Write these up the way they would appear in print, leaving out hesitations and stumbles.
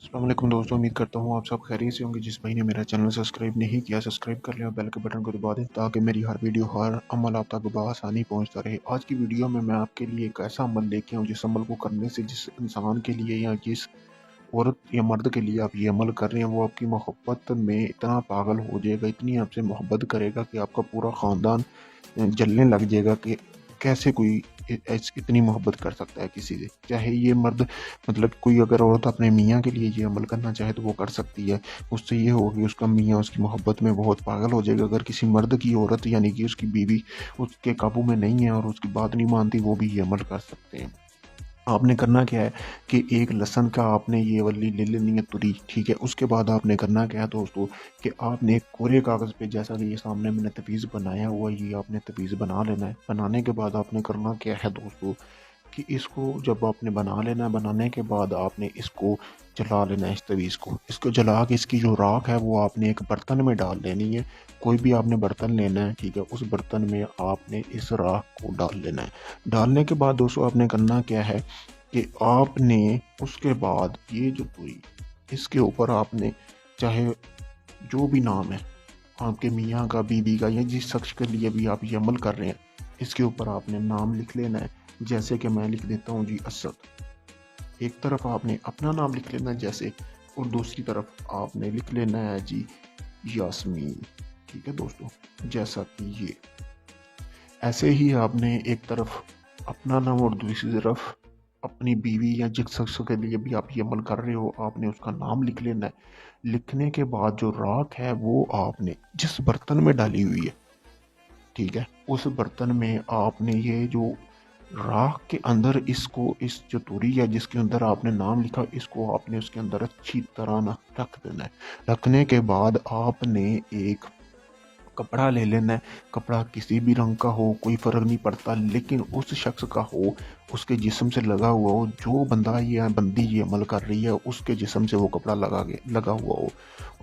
अस्सलाम वालेकुम दोस्तों, उम्मीद करता हूँ आप सब खैरियत से होंगे। जिस भाई ने मेरा चैनल सब्सक्राइब नहीं किया, सब्सक्राइब कर लें और बेल के बटन को दबा दें ताकि मेरी हर वीडियो, हर अमल आप तक बआसानी पहुँचता रहे। आज की वीडियो में मैं आपके लिए एक ऐसा अमल लेके आऊँ जिस अमल को करने से जिस इंसान के लिए या जिस औरत या मर्द के लिए आप ये अमल कर रहे हैं वो आपकी मोहब्बत में इतना पागल हो जाएगा, इतनी आपसे मोहब्बत करेगा कि आपका पूरा ख़ानदान जलने लग जाएगा कि कैसे कोई इतनी मोहब्बत कर सकता है किसी से। चाहे ये मर्द मतलब कोई अगर औरत अपने मियाँ के लिए ये अमल करना चाहे तो वो कर सकती है। उससे ये होगा कि उसका मियाँ उसकी मोहब्बत में बहुत पागल हो जाएगा। अगर किसी मर्द की औरत यानी कि उसकी बीवी उसके काबू में नहीं है और उसकी बात नहीं मानती, वो भी ये अमल कर सकते हैं। आपने करना क्या है कि एक लहसुन का आपने ये वाली ले लेनी है तुरी, ठीक है। उसके बाद आपने करना क्या है दोस्तों कि आपने एक कोरे कागज़ पे, जैसा कि ये सामने मैंने तवीज़ बनाया हुआ है, ये आपने तवीज़ बना लेना है। बनाने के बाद आपने करना क्या है दोस्तों कि इसको जब आपने बना लेना है, बनाने के बाद आपने इसको जला लेना है। इस तवीज़ को इसको जला के इसकी जो राख है वो आपने एक बर्तन में डाल लेनी है। कोई भी आपने बर्तन लेना है, ठीक है। उस बर्तन में आपने इस राख को डाल लेना है। डालने के बाद दोस्तों आपने करना क्या है कि आपने उसके बाद ये जो पूरी इसके ऊपर आपने चाहे जो भी नाम है आपके मियाँ का, बीवी का, या जिस शख्स के लिए भी आप ये अमल कर रहे हैं, इसके ऊपर आपने नाम लिख लेना है। जैसे कि मैं लिख देता हूँ जी असद। एक तरफ आपने अपना नाम लिख लेना है जैसे, और दूसरी तरफ आपने लिख लेना है जी यास्मीन, ठीक है दोस्तों। जैसा कि ये ऐसे ही आपने एक तरफ अपना नाम और दूसरी तरफ अपनी बीवी या जिस शख्स के लिए भी आप ये अमल कर रहे हो आपने उसका नाम लिख लेना है। लिखने के बाद जो राख है वो आपने जिस बर्तन में डाली हुई है, ठीक है, उस बर्तन में आपने ये जो राख के अंदर इसको, इस जो तुरी है जिसके अंदर आपने नाम लिखा, इसको आपने उसके अंदर अच्छी तरह ना रख देना है। रखने के बाद आपने एक कपड़ा ले लेना है। कपड़ा किसी भी रंग का हो, कोई फ़र्क नहीं पड़ता, लेकिन उस शख्स का हो, उसके जिस्म से लगा हुआ हो। जो बंदा ये बंदी ये अमल कर रही है उसके जिस्म से वो कपड़ा लगा हुआ हो।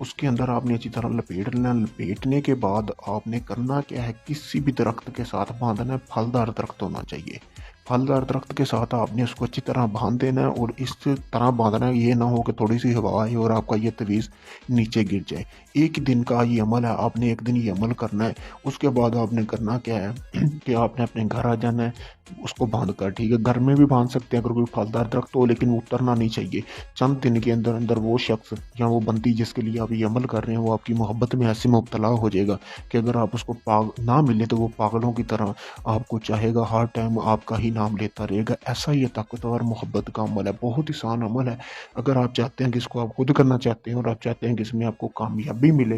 उसके अंदर आपने अच्छी तरह लपेट लेना। लपेटने के बाद आपने करना क्या है, किसी भी दरख्त के साथ बांधना है। फलदार दरख्त होना चाहिए। फलदार दरख्त के साथ आपने उसको अच्छी तरह बांध देना है और इस तरह बांधना है ये ना हो कि थोड़ी सी हवा आए और आपका ये तवीज़ नीचे गिर जाए। एक दिन का ये अमल है, आपने एक दिन ये अमल करना है। उसके बाद आपने करना क्या है कि आपने अपने घर आ जाना है उसको बांध कर, ठीक है। घर में भी बांध सकते हैं अगर कोई फलदार दरख्त हो, लेकिन वो उतरना नहीं चाहिए। चंद दिन के अंदर अंदर वो शख्स या वो बंदी जिसके लिए आप ये अमल कर रहे हैं वो आपकी मोहब्बत में ऐसे मुब्तला हो जाएगा कि अगर आप उसको ना मिले तो वो पागलों की तरह आपको चाहेगा, हर टाइम आपका ही नाम लेता रहेगा। ऐसा ये ताकतवर मोहब्बत का अमल है, बहुत ही आसान अमल है। अगर आप चाहते हैं कि इसको आप खुद करना चाहते हैं और आप चाहते हैं कि इसमें आपको कामयाबी मिले,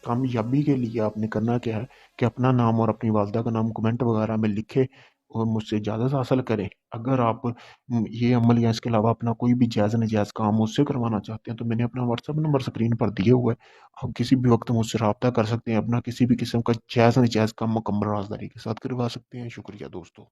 कामयाबी के लिए आपने करना क्या है कि अपना नाम और अपनी वालदा का नाम कमेंट वगैरह में लिखे और मुझसे इजाज़त हासिल करें। अगर आप ये अमल या इसके अलावा अपना कोई भी जायज़ नजायज़ काम मुझसे करवाना चाहते हैं तो मैंने अपना व्हाट्सअप नंबर स्क्रीन पर दिया हुआ है। आप किसी भी वक्त मुझसे रब्ता कर सकते हैं। अपना किसी भी किस्म का जायज़ नजायज़ काम मुकम्मल राजदारी के साथ करवा सकते हैं। शुक्रिया दोस्तों।